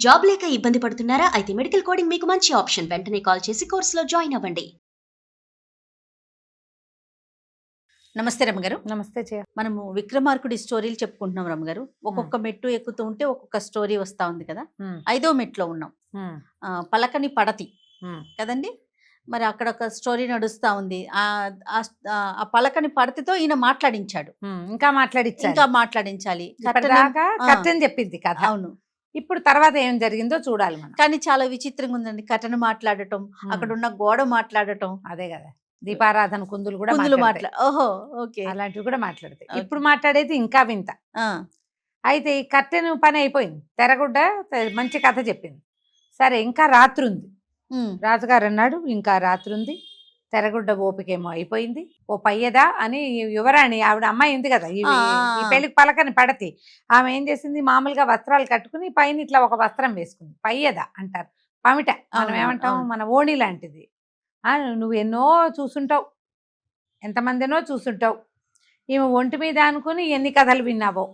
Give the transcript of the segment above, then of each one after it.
Job లేక ఇబ్బంది పడుతున్నారా? అయితే మెడికల్ కోడింగ్ మీకు మంచి ఆప్షన్. వెంటనే కాల్ చేసి కోర్సులో జాయిన్ అవ్వండి. నమస్తే రమ్మగారు. నమస్తే జయ. మనము విక్రమార్కుడి స్టోరీలు చెప్పుకుంటున్నాం రమ్మగారు. ఒక్కొక్క మెట్టు ఎక్కుతూ ఉంటే ఒక్కొక్క స్టోరీ వస్తా ఉంది కదా. 5వ మెట్లో ఉన్నాం. పలకని పడతి కదండి. మరి అక్కడ ఒక స్టోరీ నడుస్తా ఉంది. ఆ పలకని పడతితో ఈయన మాట్లాడించాడు. ఇంకా మాట్లాడించాలి. కర్టన్ చెప్పింది కదా. అవును. ఇప్పుడు తర్వాత ఏం జరిగిందో చూడాలి మనం. కానీ చాలా విచిత్రంగా ఉందండి. కటను మాట్లాడటం, అక్కడ ఉన్న గోడ మాట్లాడటం. అదే కదా, దీపారాధన కుందులు కూడా ఓహో ఓకే, అలాంటివి కూడా మాట్లాడతాయి. ఇప్పుడు మాట్లాడేది ఇంకా వింత. అయితే ఈ కట్టెను పని అయిపోయింది, తెరగుడ్డ మంచి కథ చెప్పింది. సరే, ఇంకా రాత్రి ఉంది. రాజుగారు అన్నాడు, ఇంకా రాత్రి ఉంది, తెరగుడ్డ ఓపికేమో అయిపోయింది, ఓ పయ్యదా అని యువరాణి, ఆవిడ అమ్మాయి ఉంది కదా, ఈ పెళ్లికి పలకని పడతి, ఆమె ఏం చేసింది, మామూలుగా వస్త్రాలు కట్టుకుని పైన ఇట్లా ఒక వస్త్రం వేసుకుంది. పయ్యద అంటారు, పమిట మనం ఏమంటాం, మన ఓణి లాంటిది. నువ్వు ఎన్నో చూసుంటావు, ఎంతమందినో చూసుంటావు, ఈమె ఒంటి మీద అనుకుని ఎన్ని కథలు విన్నావో,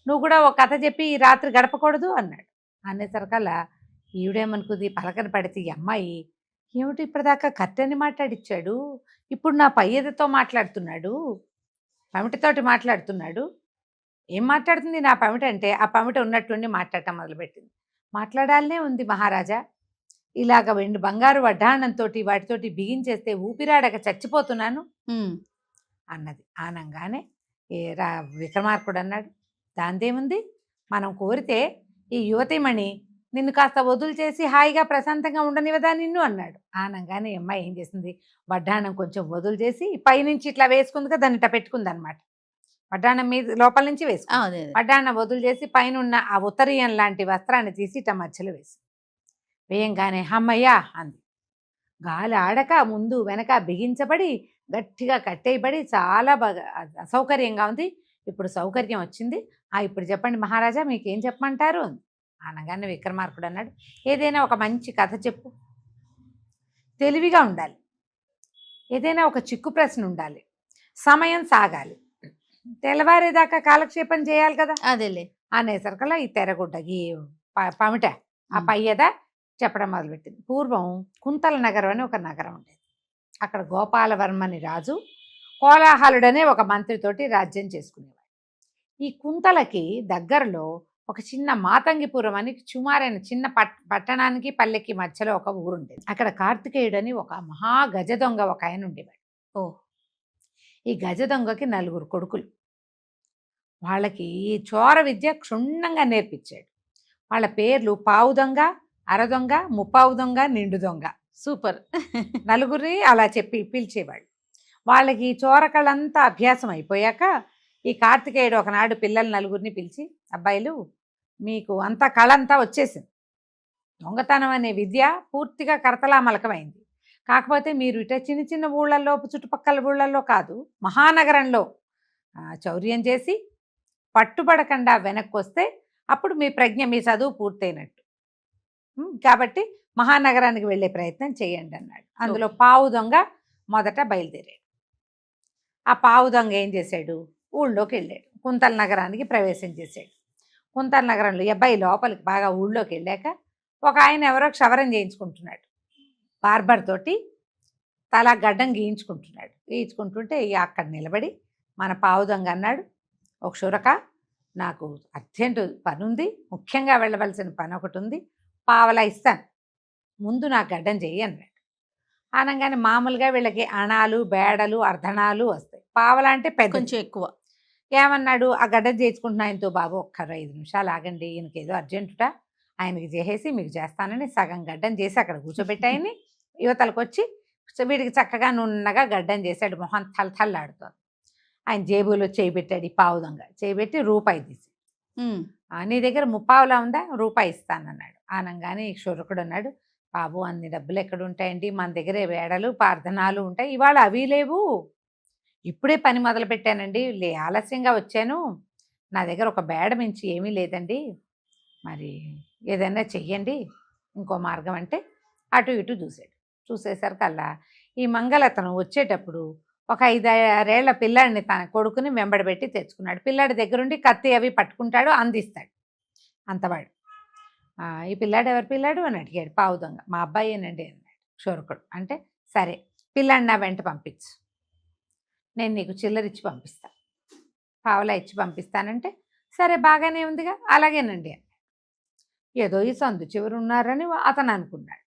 నువ్వు కూడా ఒక కథ చెప్పి ఈ రాత్రి గడపకూడదు అన్నాడు. అనేసరికల్లా ఈవిడేమనుకుంది, పలకని పడితే ఈ అమ్మాయి ఏమిటి ఇప్పటిదాకా కట్టెని మాట్లాడిచ్చాడు, ఇప్పుడు నా పయ్యదతో మాట్లాడుతున్నాడు, పమిటతోటి మాట్లాడుతున్నాడు. ఏం మాట్లాడుతుంది నా పమిట అంటే, ఆ పమిట ఉన్నట్టుండి మాట్లాడటం మొదలుపెట్టింది. మాట్లాడాలనే ఉంది మహారాజా, ఇలాగ వెండి బంగారు వడ్డాణంతో వాటితోటి బిగించేస్తే ఊపిరాడక చచ్చిపోతున్నాను అన్నది. ఆనంగానే విక్రమార్కుడు అన్నాడు, దాందేముంది, మనం కోరితే ఈ యువతిమణి నిన్ను కాస్త వదులు చేసి హాయిగా ప్రశాంతంగా ఉండనివదా నిన్ను అన్నాడు. ఆనంగానే అమ్మాయి ఏం చేసింది, వడ్డాణం కొంచెం వదులు చేసి పైనుంచి ఇట్లా వేసుకుంది కదా, దాన్ని ఇట్లా పెట్టుకుంది అనమాట. వడ్డాణం మీద లోపల నుంచి వేసుకుంది, వడ్డాణం వదులు చేసి పైన ఉన్న ఆ ఉత్తరీయం లాంటి వస్త్రాన్ని తీసి ఇట్లా మధ్యలో వేసి వేయంగానే అమ్మయ్యా అంది. గాలి ఆడక ముందు వెనక బిగించబడి గట్టిగా కట్టేయబడి చాలా బాగా అసౌకర్యంగా ఉంది. ఇప్పుడు సౌకర్యం వచ్చింది. ఇప్పుడు చెప్పండి మహారాజా, మీకేం చెప్పమంటారు అంది. అనగానే విక్రమార్కుడు అన్నాడు, ఏదైనా ఒక మంచి కథ చెప్పు, తెలివిగా ఉండాలి, ఏదైనా ఒక చిక్కు ప్రశ్న ఉండాలి, సమయం సాగాలి, తెల్లవారేదాకా కాలక్షేపం చేయాలి కదా. అదేలే అనేసరికల్లా ఈ తెరగుడ్డకి పమిట ఆ పయ్యద చెప్పడం మొదలుపెట్టింది. పూర్వం కుంతల నగరం అని ఒక నగరం ఉండేది. అక్కడ గోపాలవర్మని రాజు కోలాహలుడనే ఒక మంత్రితోటి రాజ్యం చేసుకునేవాడు. ఈ కుంతలకి దగ్గరలో ఒక చిన్న మాతంగిపురం అని సుమారైన చిన్న పట్టణానికి పల్లెకి మధ్యలో ఒక ఊరుండేది. అక్కడ కార్తికేయుడు అని ఒక మహా గజ దొంగ ఒక ఆయన ఉండేవాడు. ఈ గజ దొంగకి 4 కొడుకులు. వాళ్ళకి చోర విద్య క్షుణ్ణంగా నేర్పించాడు. వాళ్ళ పేర్లు పావు దొంగ, అర దొంగ, ముప్పావు దొంగ, నిండు దొంగ. సూపర్. 4 అలా చెప్పి పిలిచేవాళ్ళు. వాళ్ళకి చోరకళ్ళంతా అభ్యాసం అయిపోయాక ఈ కార్తికేయుడు ఒకనాడు పిల్లలు 4 పిలిచి, అబ్బాయిలు మీకు అంతా కళ అంతా వచ్చేసింది, దొంగతనం అనే విద్య పూర్తిగా కరతలామలకమైంది, కాకపోతే మీరు ఇట చిన్న చిన్న ఊళ్ళల్లో చుట్టుపక్కల ఊళ్ళల్లో కాదు, మహానగరంలో చౌర్యం చేసి పట్టుబడకుండా వెనక్కి వస్తే అప్పుడు మీ ప్రజ్ఞ, మీ చదువు పూర్తయినట్టు, కాబట్టి మహానగరానికి వెళ్ళే ప్రయత్నం చేయండి అన్నాడు. అందులో పావు దొంగ మొదట బయలుదేరాడు. ఆ పావు దొంగ ఏం చేశాడు, ఊళ్ళోకి వెళ్ళాడు, కుంతల నగరానికి ప్రవేశం చేశాడు. కుంతల నగరంలో అబ్బాయి లోపలికి బాగా ఊళ్ళోకి వెళ్ళాక ఒక ఆయన ఎవరో క్షవరం చేయించుకుంటున్నాడు, బార్బర్ తోటి తల గడ్డం గీయించుకుంటుంటే అక్కడ నిలబడి మన పావు దొంగ అన్నాడు, ఒక షురక, నాకు అర్జెంటు పని ఉంది, ముఖ్యంగా వెళ్ళవలసిన పని ఒకటి ఉంది, పావలా ఇస్తాను, ముందు నాకు గడ్డం చెయ్యి అన్నాడు. అనగానే మామూలుగా వీళ్ళకి అణాలు, బేడలు, అర్ధణాలు వస్తాయి, పావలా అంటే పెద్ద కొంచెం ఎక్కువ. ఏమన్నాడు, ఆ గడ్డం చేయించుకుంటున్నా ఆయనతో, బాబు ఒక్క 5 నిమిషాలు ఆగండి, ఈయనకి ఏదో అర్జెంటుట, ఆయనకి చేసేసి మీకు చేస్తానని సగం గడ్డం చేసి అక్కడ కూర్చోబెట్టి ఆయన్ని యువతలకు వచ్చి వీడికి చక్కగా నున్నగా గడ్డం చేశాడు. మొహం తలతల్లాడుతోంది. ఆయన జేబులో చేయబెట్టాడు. ఈ పావు దొంగ చేయబెట్టి రూపాయి తీసి, నీ దగ్గర ముప్పావులా ఉందా, రూపాయి ఇస్తానన్నాడు. అనగానే ఈ క్షురకుడు అన్నాడు, బాబు అన్ని డబ్బులు ఎక్కడ ఉంటాయండి, మన దగ్గర వేడలు పార్థనాలు ఉంటాయి, ఇవాళ అవి లేవు, ఇప్పుడే పని మొదలు పెట్టానండి, ఆలస్యంగా వచ్చాను, నా దగ్గర ఒక బేడ మించి ఏమీ లేదండి, మరి ఏదైనా చెయ్యండి, ఇంకో మార్గం అంటే అటు ఇటు చూసేసరికల్లా ఈ మంగళతను వచ్చేటప్పుడు ఒక 5-6 ఏళ్ల పిల్లాడిని తన కొడుకుని వెంబడబెట్టి తెచ్చుకున్నాడు. పిల్లాడి దగ్గరుండి కత్తి అవి పట్టుకుంటాడు, అందిస్తాడు. అంతవాడు ఈ పిల్లాడు ఎవరి పిల్లాడు అని అడిగాడు. పావు దొంగ. మా అబ్బాయేనండి అన్నాడు క్షురకుడు. అంటే సరే పిల్లాడిని నా వెంట పంపించు, నేను నీకు చిల్లరిచ్చి పంపిస్తా, పావలా ఇచ్చి పంపిస్తానంటే సరే బాగానే ఉందిగా, అలాగేనండి అన్నాడు. ఏదో ఈ సందు చివరు ఉన్నారని అతను అనుకున్నాడు.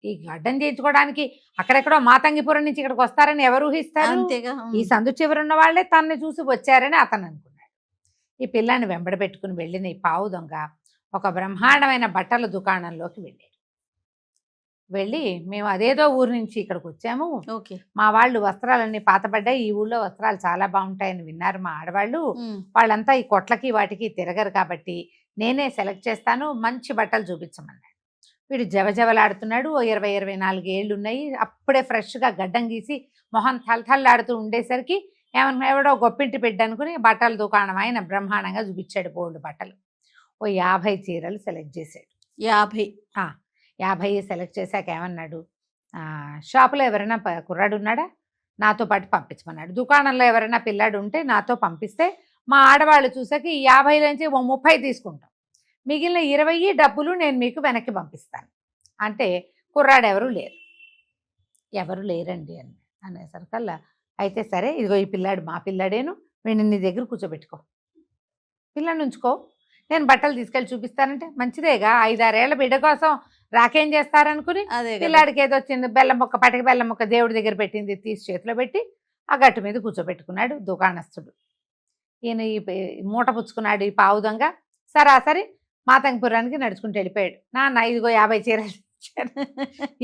ఈ గడ్డం చేయించుకోవడానికి అక్కడెక్కడో మాతంగిపురం నుంచి ఇక్కడికి వస్తారని ఎవరు ఊహిస్తారు? అంతేగా. ఈ సందు చివరున్న వాళ్ళే తనని చూసి వచ్చారని అతను అనుకున్నాడు. ఈ పిల్లాన్ని వెంబడ పెట్టుకుని వెళ్ళిన ఈ పావు దొంగ ఒక బ్రహ్మాండమైన బట్టల దుకాణంలోకి వెళ్ళాడు. వెళ్ళి మేము అదేదో ఊరు నుంచి ఇక్కడికి వచ్చాము, ఓకే. మా వాళ్ళు వస్త్రాలన్నీ పాతబడ్డాయి, ఈ ఊళ్ళో వస్త్రాలు చాలా బాగుంటాయని విన్నారు మా ఆడవాళ్ళు, వాళ్ళంతా ఈ కొట్లకి వాటికి తిరగరు కాబట్టి నేనే సెలెక్ట్ చేస్తాను, మంచి బట్టలు చూపించమన్నాడు. వీడు జవజవలాడుతున్నాడు. 20-24 ఏళ్ళు ఉన్నాయి, అప్పుడే ఫ్రెష్గా గడ్డం గీసి మొహం తలతల్లాడుతూ ఉండేసరికి ఏమన్నా ఎవడో గొప్పింటి బిడ్డ అనుకుని బట్టల దుకాణం ఆయన బ్రహ్మాండంగా చూపించాడు. బోల్డ్ బట్టలు. 50 చీరలు సెలెక్ట్ చేశాడు. 50 సెలెక్ట్ చేశాక ఏమన్నాడు, షాపులో ఎవరైనా కుర్రాడు ఉన్నాడా, నాతో పాటు పంపించమన్నాడు. దుకాణంలో ఎవరైనా పిల్లాడు ఉంటే నాతో పంపిస్తే మా ఆడవాళ్ళు చూసాక ఈ 50 నుంచి 30 తీసుకుంటాం, మిగిలిన 20 డబ్బులు నేను మీకు వెనక్కి పంపిస్తాను. అంటే కుర్రాడు ఎవరు లేరండి అనేసరికల్లా అయితే సరే ఇదిగో ఈ పిల్లాడు మా పిల్లాడేను, వీడిని నీ దగ్గర కూర్చోబెట్టుకో, పిల్లాడిని ఉంచుకో, నేను బట్టలు తీసుకెళ్ళి చూపిస్తానంటే మంచిదేగా, 5-6 ఏళ్ల బిడ్డ కోసం రాకేం చేస్తారనుకుని పిల్లాడికి ఏదో వచ్చింది బెల్లం ముక్క, పటిక బెల్లం ముక్క దేవుడి దగ్గర పెట్టింది తీసి చేతిలో పెట్టి ఆ గట్టు మీద కూర్చోబెట్టుకున్నాడు దుకాణస్తుడు. ఈయన ఈ మూట పుచ్చుకున్నాడు ఈ పావు దొంగ. సరాసరి మాతంగిపురానికి నడుచుకుంటూ వెళ్ళిపోయాడు. నాన్న ఇదిగో 50 చీరలు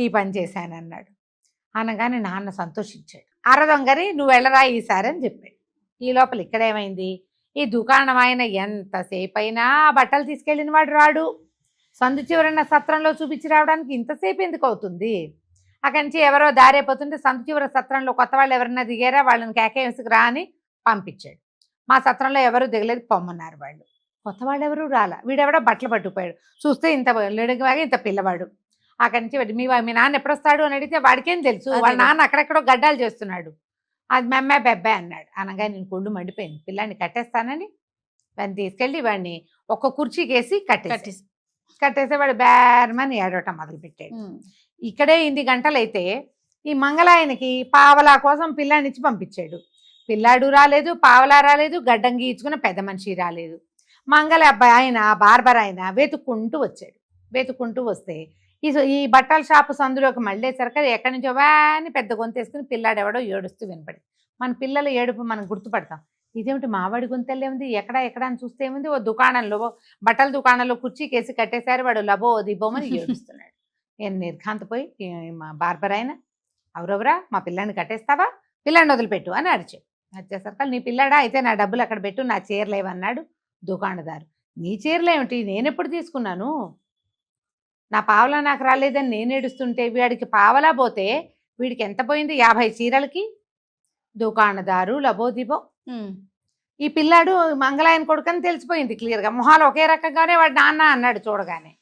ఈ పని చేశానన్నాడు. అనగానే నాన్న సంతోషించాడు. అరదొంగని నువ్వు వెళ్ళరా ఈసారి అని చెప్పాడు. ఈ లోపల ఇక్కడేమైంది, ఈ దుకాణం ఆయన ఎంతసేపు అయినా బట్టలు తీసుకెళ్ళిన వాడు రాడు, సందు చివరన్న సత్రంలో చూపించి రావడానికి ఇంతసేపు ఎందుకు అవుతుంది? అక్కడి నుంచి ఎవరో దారైపోతుంటే సందు చివర సత్రంలో కొత్త వాళ్ళు ఎవరైనా దిగారా, వాళ్ళని కేకేసుకు రా అని పంపించాడు. మా సత్రంలో ఎవరు దిగలేదు, పొమ్మన్నారు వాళ్ళు. కొత్త వాళ్ళు ఎవరు రాలా, వీడెవడో బట్టలు పట్టుకుపోయాడు, చూస్తే ఇంత లేడుగా ఇంత పిల్లవాడు. అక్కడి నుంచి మీ నాన్న ఎప్పుడు వస్తాడు అని అడిగితే వాడికేం తెలుసు, వాళ్ళ నాన్న అక్కడెక్కడో గడ్డాలు చేస్తున్నాడు, అది మెమ్మే బెబ్బే అన్నాడు. అనగా నేను కుళ్ళు మండిపోయింది. పిల్లాన్ని కట్టేస్తానని వాడిని తీసుకెళ్ళి వాడిని ఒక్క కుర్చీకేసి కట్టేసి వాడు బేరమని ఏడవటం మొదలుపెట్టాడు. ఇక్కడే 8 గంటలైతే ఈ మంగళాయనకి పావలా కోసం పిల్లానిచ్చి పంపించాడు. పిల్లాడు రాలేదు, పావలా రాలేదు, గడ్డం గీచుకున్న పెద్ద మనిషి రాలేదు. మంగళ అబ్బాయి ఆయన బార్బర్ ఆయన వెతుక్కుంటూ వచ్చాడు. వెతుక్కుంటూ వస్తే ఈ బట్టల షాపు సందులోకి మళ్ళేసరికి ఎక్కడి నుంచో వాని పెద్ద గొంతేసుకుని పిల్లాడు ఎవడో ఏడుస్తూ వినపడి, మన పిల్లల ఏడుపు మనం గుర్తుపడతాం. ఇదేమిటి మావాడి గొంతెల్లే ఉంది, ఎక్కడ అని చూస్తే ఏముంది, ఓ దుకాణంలో బట్టల దుకాణంలో కుర్చీకేసి కట్టేశారు, వాడు లబో దిబ్బోమని ఏడుస్తున్నాడు. నేను నిర్ఘాంతపోయి మా బార్బర్ ఆయన ఎవరెవరా మా పిల్లాన్ని కట్టేస్తావా, పిల్లాన్ని వదిలిపెట్టు అని అరిచాడు. వచ్చేసరికి నీ పిల్లాడా, అయితే నా డబ్బులు అక్కడ పెట్టు, నా చీరలేవన్నాడు దుకాణదారు. నీ చీరలేమిటి, నేనెప్పుడు తీసుకున్నాను, నా పావలా నాకు రాలేదని నేను ఏడుస్తుంటే వీడికి పావలా పోతే వీడికి ఎంత పోయింది, 50 చీరలకి. దుకాణదారు లబోదిబో. ఈ పిల్లాడు మంగళాయన కొడుకని తెలిసిపోయింది క్లియర్గా, మొహాలు ఒకే రకంగానే వాడు నాన్న అన్నాడు చూడగానే.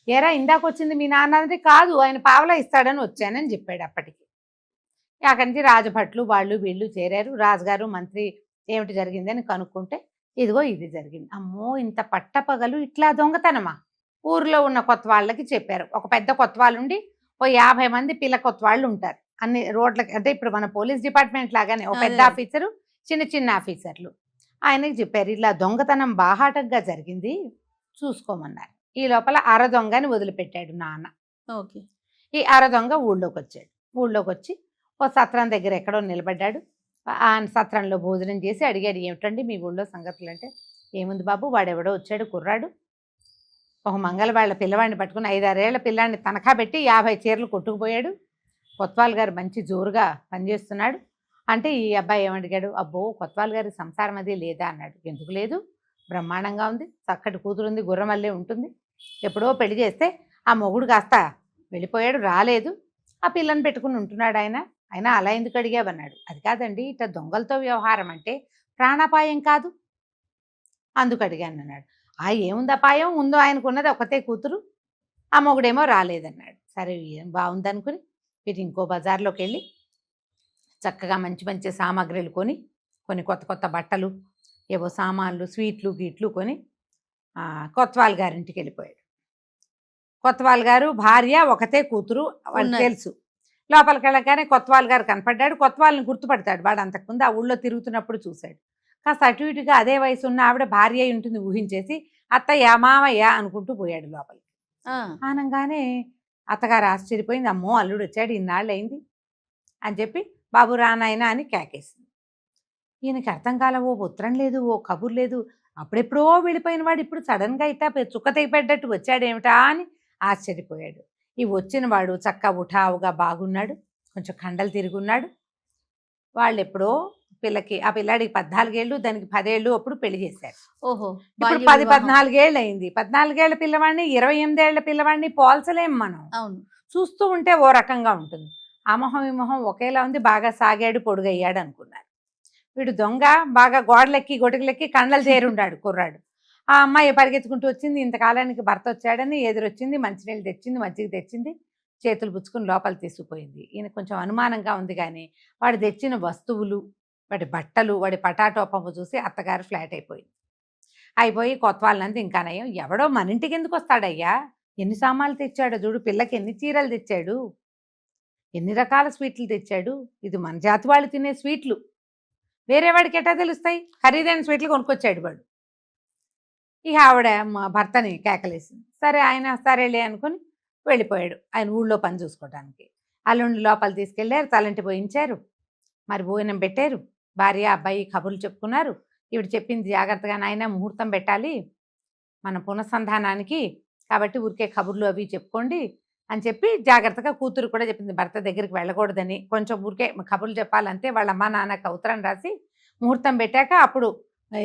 ఏరా ఇందాక వచ్చింది మీ నాన్న అంటే, కాదు ఆయన పావలా ఇస్తాడని వచ్చానని చెప్పాడు. అప్పటికి అక్కడి నుంచి రాజభట్లు వాళ్ళు వీళ్ళు చేరారు. రాజుగారు మంత్రి ఏమిటి జరిగిందని కనుక్కుంటే ఇదిగో ఇది జరిగింది. అమ్మో ఇంత పట్టపగలు ఇట్లా దొంగతనమా? ఊర్లో ఉన్న కొత్త వాళ్ళకి చెప్పారు. ఒక పెద్ద కొత్త వాళ్ళు ఉండి ఓ 50 మంది పిల్ల కొత్త వాళ్ళు ఉంటారు అన్ని రోడ్లకి, అంటే ఇప్పుడు మన పోలీస్ డిపార్ట్మెంట్ లాగానే ఒక పెద్ద ఆఫీసరు, చిన్న ఆఫీసర్లు. ఆయనకి చెప్పారు ఇట్లా దొంగతనం బాహాటంగా జరిగింది చూసుకోమన్నారు. ఈ లోపల అరదొంగని వదిలిపెట్టాడు నాన్న. ఓకే. ఈ అరదొంగ ఊళ్ళోకి వచ్చాడు. ఊళ్ళోకి వచ్చి ఓ సత్రం దగ్గర ఎక్కడో నిలబడ్డాడు. ఆ సత్రంలో భోజనం చేసి అడిగాడు, ఏమిటండి మీ ఊళ్ళో సంగతులు అంటే, ఏముంది బాబు, వాడెవడో వచ్చాడు కుర్రాడు, ఒక మంగళ వాళ్ళ పిల్లవాడిని పట్టుకుని 5-6 ఏళ్ల పిల్లాడిని తనఖా పెట్టి 50 చీరలు కొట్టుకుపోయాడు, కొత్వాల్ గారు మంచి జోరుగా పనిచేస్తున్నాడు అంటే ఈ అబ్బాయి ఏమడిగాడు, అబ్బో కొత్వాల్ గారి సంసారం అది లేదా అన్నాడు. ఎందుకు లేదు, బ్రహ్మాండంగా ఉంది, చక్కటి కూతురుంది, గుర్రమల్లే ఉంటుంది, ఎప్పుడో పెళ్లి చేస్తే ఆ మొగుడు కాస్త వెళ్ళిపోయాడు, రాలేదు, ఆ పిల్లని పెట్టుకుని ఉంటున్నాడు అయినా అలా ఎందుకు అడిగావన్నాడు. అది కాదండి, ఇట్లా దొంగలతో వ్యవహారం అంటే ప్రాణాపాయం కాదు, అందుకు అడిగాను అన్నాడు. ఏముంది అపాయం, ఉందో ఆయనకున్నది ఒకతే కూతురు, ఆ మొగుడేమో రాలేదన్నాడు. సరే ఏం బాగుందనుకుని వీటి ఇంకో బజార్లోకి వెళ్ళి చక్కగా మంచి సామాగ్రిలు కొన్ని కొత్త బట్టలు, ఏవో సామాన్లు, స్వీట్లు గీట్లు కొని కొత్వాల్ గారింటికి వెళ్ళిపోయాడు. కొత్తవాళ్ళ గారు భార్య ఒకతే కూతురు వాళ్ళు ఉన్నారు. తెలుసు. లోపలికి వెళ్ళగానే కొత్తవాళ్ళ గారు కనపడ్డాడు. కొత్తవాళ్ళని గుర్తుపడతాడు. వాడు అంతకుముందు ఆ ఊళ్ళో తిరుగుతున్నప్పుడు చూశాడు. కాస్త అటు ఇటుగా అదే వయసు ఉన్న ఆవిడ భార్య అయి ఉంటుంది ఊహించేసి అత్తయ్య మామయ్య అనుకుంటూ పోయాడు లోపలికి. ఆనంగానే అత్తగారు ఆశ్చర్యపోయింది. అమ్మో అల్లుడు వచ్చాడు, ఇన్నాళ్ళు అయింది అని చెప్పి బాబు రానాయన అని కేకేసింది. ఈయనకి అర్థం కాల, ఓ ఉత్తరం లేదు, ఓ కబుర్ లేదు, అప్పుడెప్పుడో వెళ్ళిపోయిన వాడు ఇప్పుడు సడన్గా ఇట్టా చుక్క తెగిపెట్టట్టు వచ్చాడేమిటా అని ఆశ్చర్యపోయాడు. ఈ వచ్చిన వాడు చక్కగా ఉఠావుగా బాగున్నాడు, కొంచెం కండలు తిరుగున్నాడు. వాళ్ళు ఎప్పుడో పిల్లకి, ఆ పిల్లాడికి 14 ఏళ్ళు, దానికి 10 ఏళ్ళు అప్పుడు పెళ్లి చేశారు. ఓహో, ఇప్పుడు 10-14 ఏళ్ళు అయింది. 14 ఏళ్ల పిల్లవాడిని 28 ఏళ్ల పిల్లవాడిని పోల్చలేం మనం. అవును, చూస్తూ ఉంటే ఓ రకంగా ఉంటుంది. ఆ మొహం ఈ మొహం ఒకేలా ఉంది. బాగా సాగాడు, పొడుగయ్యాడు అనుకున్నారు. వీడు దొంగ, బాగా గోడలెక్కి గొడుగులెక్కి కండలు చేరుండాడు కుర్రాడు. ఆ అమ్మాయి పరిగెత్తుకుంటూ వచ్చింది. ఇంతకాలానికి భర్త వచ్చాడని ఎదురొచ్చింది, మంచినీళ్ళు తెచ్చింది, మజ్జిగ తెచ్చింది, చేతులు పుచ్చుకుని లోపల తీసుకుపోయింది. ఈయన కొంచెం అనుమానంగా ఉంది. కానీ వాడు తెచ్చిన వస్తువులు, వాడి బట్టలు, వాడి పటాటోపము చూసి అత్తగారు ఫ్లాట్ అయిపోయి కొత్త వాళ్ళంతా ఇంకా నయం, ఎవడో మన ఇంటికి ఎందుకు వస్తాడయ్యా, ఎన్ని సామాన్లు తెచ్చాడో చూడు, పిల్లకి ఎన్ని చీరలు తెచ్చాడు, ఎన్ని రకాల స్వీట్లు తెచ్చాడు, ఇది మన జాతి వాళ్ళు తినే స్వీట్లు, వేరే వాడికి ఎట్టా తెలుస్తాయి, ఖరీదైన స్వీట్లు కొనుక్కొచ్చాడు వాడు. ఇక ఆవిడ మా భర్తని కేకలేసింది. సరే ఆయన సరేలే అనుకుని వెళ్ళిపోయాడు ఆయన ఊళ్ళో పని చూసుకోవడానికి. అల్లుండి లోపల తీసుకెళ్లారు, తలంటి పోయించారు, మరి భోజనం పెట్టారు. భార్య అబ్బాయి కబుర్లు చెప్పుకున్నారు. ఈవిడ చెప్పింది జాగ్రత్తగా, నాయన ముహూర్తం పెట్టాలి మన పునఃసంధానానికి, కాబట్టి ఊరికే కబుర్లు అవి చెప్పుకోండి అని చెప్పి జాగ్రత్తగా కూతురు కూడా చెప్పింది. భర్త దగ్గరికి వెళ్ళకూడదని, కొంచెం ఊరికే కబుర్లు చెప్పాలంతే. వాళ్ళ అమ్మ నాన్నకు ఉత్తరం రాసి ముహూర్తం పెట్టాక అప్పుడు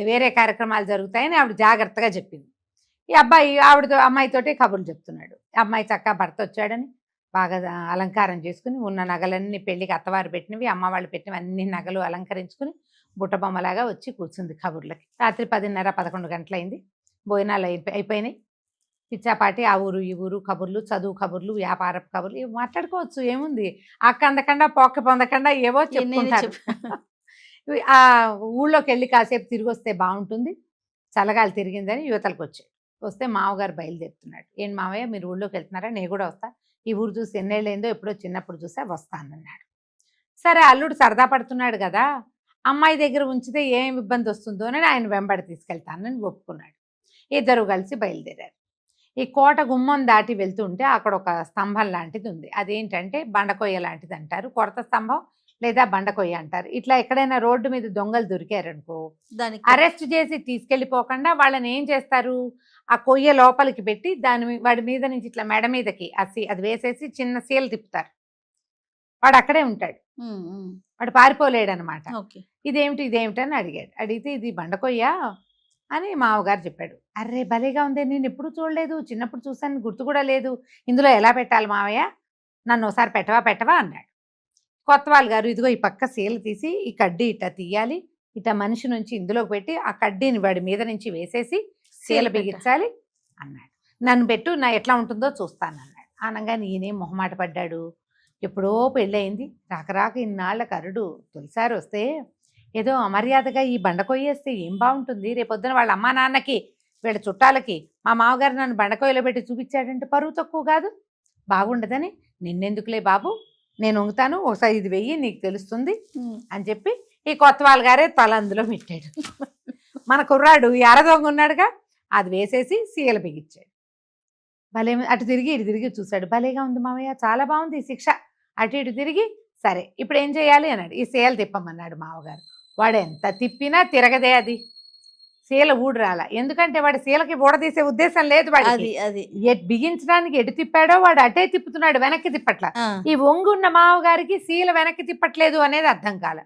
వేరే కార్యక్రమాలు జరుగుతాయని ఆవిడ జాగ్రత్తగా చెప్పింది. ఈ అబ్బాయి అమ్మాయితోటి కబుర్లు చెప్తున్నాడు. అమ్మాయి చక్కగా భర్త వచ్చాడని బాగా అలంకారం చేసుకుని, ఉన్న నగలన్నీ పెళ్లికి అత్తవారు పెట్టినవి, అమ్మ వాళ్ళు పెట్టినవి అన్ని నగలు అలంకరించుకుని బుట్టబొమ్మలాగా వచ్చి కూర్చుంది కబుర్లకి. రాత్రి 10:30-11 గంటలైంది. భోజనాలు అయిపోయినాయి. పిచ్చాపాటి ఆ ఊరు ఈ ఊరు కబుర్లు, చదువు కబుర్లు, వ్యాపారపు కబుర్లు ఇవి మాట్లాడుకోవచ్చు, ఏముంది. అక్క అందకుండా పోక్క పొందకుండా ఏవో చెప్పుకుంటారు. ఆ ఊళ్ళోకి వెళ్ళి కాసేపు తిరిగి వస్తే బాగుంటుంది, చల్లగాలి తిరిగిందని యువతలకు వచ్చాడు. వస్తే మామగారు బయలుదేరుతున్నాడు. ఏంటి మావయ్య మీరు ఊళ్ళోకి వెళ్తున్నారా, నేను కూడా వస్తా, ఈ ఊరు చూసి ఎన్నేళ్ళైందో, ఎప్పుడో చిన్నప్పుడు చూసా, వస్తానన్నాడు. సరే అల్లుడు సరదా పడుతున్నాడు కదా, అమ్మాయి దగ్గర ఉంచితే ఏం ఇబ్బంది వస్తుందో అని ఆయన వెంబడి తీసుకెళ్తానని ఒప్పుకున్నాడు. ఇద్దరు కలిసి బయలుదేరారు. ఈ కోట గుమ్మం దాటి వెళ్తుంటే అక్కడ ఒక స్తంభం లాంటిది ఉంది. అదేంటంటే బండకొయ్య లాంటిది అంటారు, కొరత స్తంభం లేదా బండకొయ్య అంటారు. ఇట్లా ఎక్కడైనా రోడ్డు మీద దొంగలు దొరికారనుకో, అరెస్ట్ చేసి తీసుకెళ్ళిపోకుండా వాళ్ళని ఏం చేస్తారు, ఆ కొయ్య లోపలికి పెట్టి వాడి మీద నుంచి ఇట్లా మెడ మీదకి అది వేసేసి చిన్న సీలు తిప్పుతారు. వాడు అక్కడే ఉంటాడు, వాడు పారిపోలేడు అనమాట. ఇదేమిటి అని అడిగాడు. అడిగితే ఇది బండకొయ్య అని మామగారు చెప్పాడు. అర్రే భలేగా ఉంది, నేను ఎప్పుడు చూడలేదు, చిన్నప్పుడు చూసాను, గుర్తు కూడా లేదు, ఇందులో ఎలా పెట్టాలి మావయ్య, నన్ను ఒకసారి పెట్టవా అన్నాడు. కొత్త వాళ్ళ గారు, ఇదిగో ఈ పక్క సీలు తీసి ఈ కడ్డీ ఇట్లా తీయాలి, ఇట్లా మనిషి నుంచి ఇందులోకి పెట్టి ఆ కడ్డీని వాడి మీద నుంచి వేసేసి సీల బిగించాలి అన్నాడు. నన్ను పెట్టు, నా ఎట్లా ఉంటుందో చూస్తాను అన్నాడు. అనగానే ఈయనేం మొహమాట పడ్డాడు. ఎప్పుడో పెళ్ళయింది, రాక ఇన్నాళ్ళ కరుడు తొలిసారి వస్తే ఏదో అమర్యాదగా ఈ బండకొయ్యేస్తే ఏం బాగుంటుంది, రేపొద్దున వాళ్ళ అమ్మా నాన్నకి వీళ్ళ చుట్టాలకి మా మామగారు నన్ను బండకొయ్యలో పెట్టి చూపించాడంటే పరువు తక్కువ కాదు, బాగుండదని, నిన్నెందుకులే బాబు నేను వంగుతాను, ఒకసారి ఇది వెయ్యి నీకు తెలుస్తుంది అని చెప్పి ఈ కొత్త వాళ్ళ గారే తల అందులో పెట్టాడు. మన కుర్రాడు ఎర్రదొంగ ఉన్నాడుగా, అది వేసేసి సీల బిగించాడు. భలే, అటు తిరిగి ఇటు తిరిగి చూశాడు. భలేగా ఉంది మామయ్య, చాలా బాగుంది ఈ శిక్ష. అటు ఇటు తిరిగి సరే ఇప్పుడు ఏం చేయాలి అన్నాడు. ఈ సీల తిప్పమన్నాడు మామగారు. వాడు ఎంత తిప్పినా తిరగదే, అది సీల ఊడు రాల. ఎందుకంటే వాడి సీలకి ఊడదీసే ఉద్దేశం లేదు వాడికి. బిగించడానికి ఎటు తిప్పాడో వాడు అటే తిప్పుతున్నాడు, వెనక్కి తిప్పట్ల. ఈ వంగున్న మామగారికి సీల వెనక్కి తిప్పట్లేదు అనేది అర్థం కాల.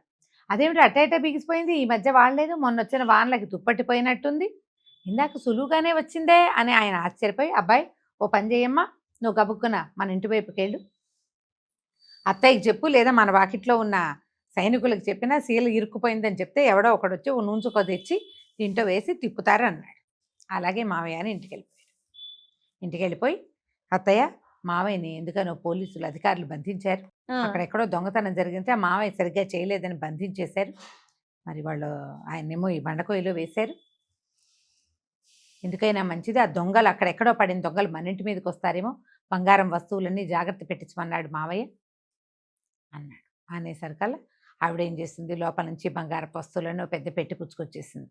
అదేమిటి అటే బిగిసిపోయింది, ఈ మధ్య వాడలేదు, మొన్న వచ్చిన వానలకి తుప్పట్టిపోయినట్టుంది, ఇందాక సులువుగానే వచ్చిందే అని ఆయన ఆశ్చర్యపోయి, అబ్బాయి ఓ పని చేయమ్మా, నువ్వు గబుక్కున మన ఇంటి వైపుకి వెళ్ళు, అత్తయ్యకి చెప్పు, లేదా మన వాకిట్లో ఉన్న సైనికులకు చెప్పినా సీల ఇరుక్కుపోయిందని చెప్తే ఎవడో ఒకడు వచ్చి ఓ నూంచుకో తెచ్చి ఇంట్లో వేసి తిప్పుతారు అన్నాడు. అలాగే మావయ్య అని ఇంటికి వెళ్ళిపోయి అత్తయ్య మావయ్యని ఎందుకనో పోలీసులు అధికారులు బంధించారు, అక్కడెక్కడో దొంగతనం జరిగితే ఆ మావయ్య సరిగ్గా చేయలేదని బంధించేశారు, మరి వాళ్ళు ఆయనేమో ఈ బండకొయ్యలో వేశారు, ఎందుకైనా మంచిది, ఆ దొంగలు అక్కడెక్కడో పడిన దొంగలు మన ఇంటి మీదకి వస్తారేమో, బంగారం వస్తువులన్నీ జాగ్రత్త పెట్టించమన్నాడు మావయ్య అన్నాడు. అనేసరికల్లా ఆవిడ ఏం చేసింది, లోపల నుంచి బంగారపు వస్తువులను పెద్ద పెట్టి పుచ్చుకొచ్చేసింది.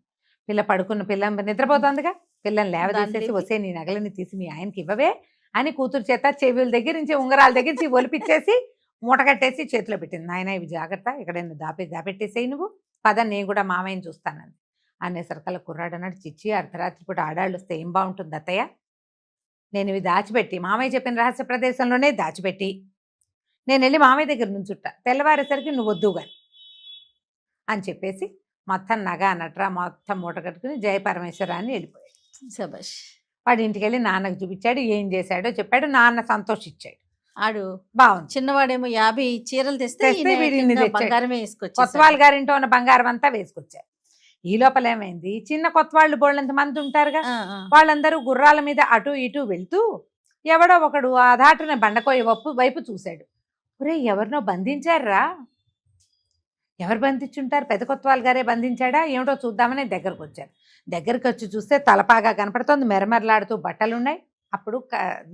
పిల్ల పడుకున్న పిల్ల నిద్రపోతుందిగా, పిల్లని లేవదీసేసి వస్తే నీ నగలని తీసి మీ ఆయనకి ఇవ్వవే అని కూతురు చేత చెవుల దగ్గర నుంచి ఉంగరాల దగ్గర నుంచి ఒలిపిచ్చేసి మూట కట్టేసి చేతిలో పెట్టింది. నాయన ఇవి జాగ్రత్త, ఎక్కడైనా దాపెట్టేసేయి, నువ్వు పద నేను కూడా మామయ్యని చూస్తానని. అనేసరికల్లా కుర్రాడు అన్నాడు, చిచ్చి అర్ధరాత్రి పూట ఆడాళ్ళు వస్తే ఏం బాగుంటుంది అత్తయ్య, నేను ఇవి దాచిపెట్టి మామయ్య చెప్పిన రహస్య ప్రదేశంలోనే దాచిపెట్టి నేను వెళ్ళి మామయ్య దగ్గర నుంచుట్టా, తెల్లవారేసరికి నువ్వు వద్దుగా అని చెప్పేసి మొత్తం నగ నట్రా మొత్తం మూట కట్టుకుని జయపరమేశ్వర అని వెళ్ళిపోయాడు. శభాష్. వాడి ఇంటికి వెళ్ళి నాన్నకు చూపించాడు, ఏం చేశాడో చెప్పాడు. నాన్న సంతోషించాడు. ఆడు బాగుంది. చిన్నవాడేమో 50 చీరలు తెస్తే వీడిని తెచ్చాడు. బంగారమే వేసుకొచ్చి కొత్తవాళ్ళ గారింటో ఉన్న బంగారం అంతా వేసుకొచ్చారు. ఈ లోపల ఏమైంది, చిన్న కొత్తవాళ్ళు బోళ్ళంత మంది ఉంటారుగా, వాళ్ళందరూ గుర్రాల మీద అటు ఇటు వెళ్తూ ఎవడో ఒకడు ఆ దాటున బండకోయ వైపు చూశాడు. ఒరే ఎవరినో బంధించారా, ఎవరు బంధించుంటారు, పెద్ద కొత్తవాళ్ళ గారే బంధించాడా ఏమిటో చూద్దామని దగ్గరకు వచ్చారు. దగ్గరికి వచ్చి చూస్తే తలపాగా కనపడుతోంది, మెరమెరలాడుతూ బట్టలున్నాయి. అప్పుడు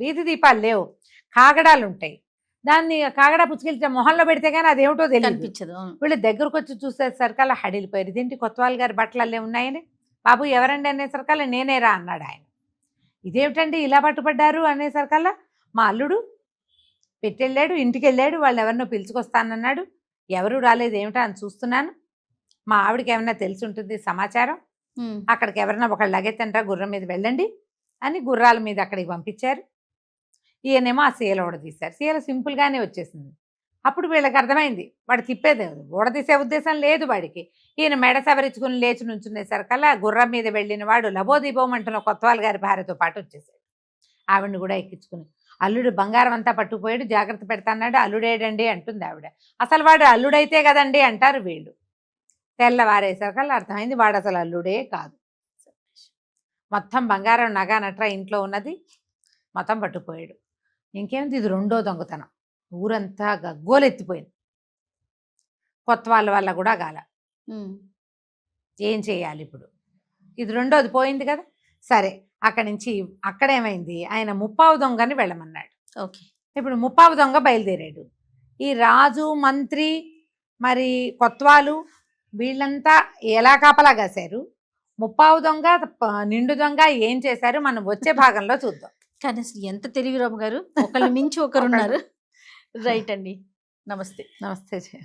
వీధి దీపాలు లేవు, కాగడాలు ఉంటాయి. దాన్ని కాగడా పుచ్చుకెళ్తే మొహంలో పెడితే కానీ అదేమిటో తెలియదు. వీళ్ళు దగ్గరకు వచ్చి చూసేసరికల్లా హడిలిపోయారు. ఇదేంటి కొత్తవాళ్ళ గారి బట్టలు అల్లే ఉన్నాయని. బాబు ఎవరండి అనేసరికల్లా నేనేరా అన్నాడు ఆయన. ఇదేమిటండి ఇలా పట్టుబడ్డారు అనేసరికల్లా మా అల్లుడు పెట్టెళ్ళాడు, ఇంటికి వెళ్ళాడు, వాళ్ళు ఎవరినో పిలుచుకొస్తానన్నాడు, ఎవరు రాలేదు ఏమిటా అని చూస్తున్నాను, మా ఆవిడకి ఏమన్నా తెలిసి ఉంటుంది సమాచారం, అక్కడికి ఎవరన్నా ఒకళ్ళు లగెత్తండ్రా గుర్రం మీద వెళ్ళండి అని గుర్రాల మీద అక్కడికి పంపించారు. ఈయనేమో ఆ సీల ఊడదీశారు. సీల సింపుల్గానే వచ్చేసింది. అప్పుడు వీళ్ళకి అర్థమైంది వాడు తిప్పేది ఊడదీసే ఉద్దేశం లేదు వాడికి. ఈయన మెడ సవరించుకుని లేచి నుంచునేసరికల్లా గుర్రం మీద వెళ్ళిన వాడు లబోదీపోమంటున్న కొత్తవాళ్ళ గారి భార్యతో పాటు వచ్చేసాడు. ఆవిడని కూడా ఎక్కించుకుని, అల్లుడు బంగారం అంతా పట్టుకుపోయాడు, జాగ్రత్త పెడతాన్నాడు, అల్లుడేడండి అంటుంది ఆవిడ. అసలు వాడు అల్లుడైతే కదండి అంటారు వీళ్ళు. తెల్లవారేసరికల్లా అర్థమైంది వాడు అసలు అల్లుడే కాదు. మొత్తం బంగారం నగా నట్రా ఇంట్లో ఉన్నది మొత్తం పట్టుకుపోయాడు. ఇంకేమిటి, ఇది రెండో దొంగతనం. ఊరంతా గగ్గోలెత్తిపోయింది. కొత్త వాళ్ళ వల్ల కూడా గాల. ఏం చేయాలి ఇప్పుడు, ఇది రెండోది పోయింది కదా. సరే అక్కడి నుంచి అక్కడేమైంది, ఆయన ముప్పావు దొంగని వెళ్ళమన్నాడు. ఓకే. ఇప్పుడు ముప్పావు దొంగ బయలుదేరాడు. ఈ రాజు మంత్రి మరి కొత్వాలు వీళ్ళంతా ఎలా కాపలా కాశారు, ముప్పావు దొంగ నిండు దొంగ ఏం చేశారు మనం వచ్చే భాగంలో చూద్దాం. కానీ అసలు ఎంత తెలివి రాము గారు, ఒకళ్ళు మించి ఒకరున్నారు. రైట్ అండి. నమస్తే. నమస్తే.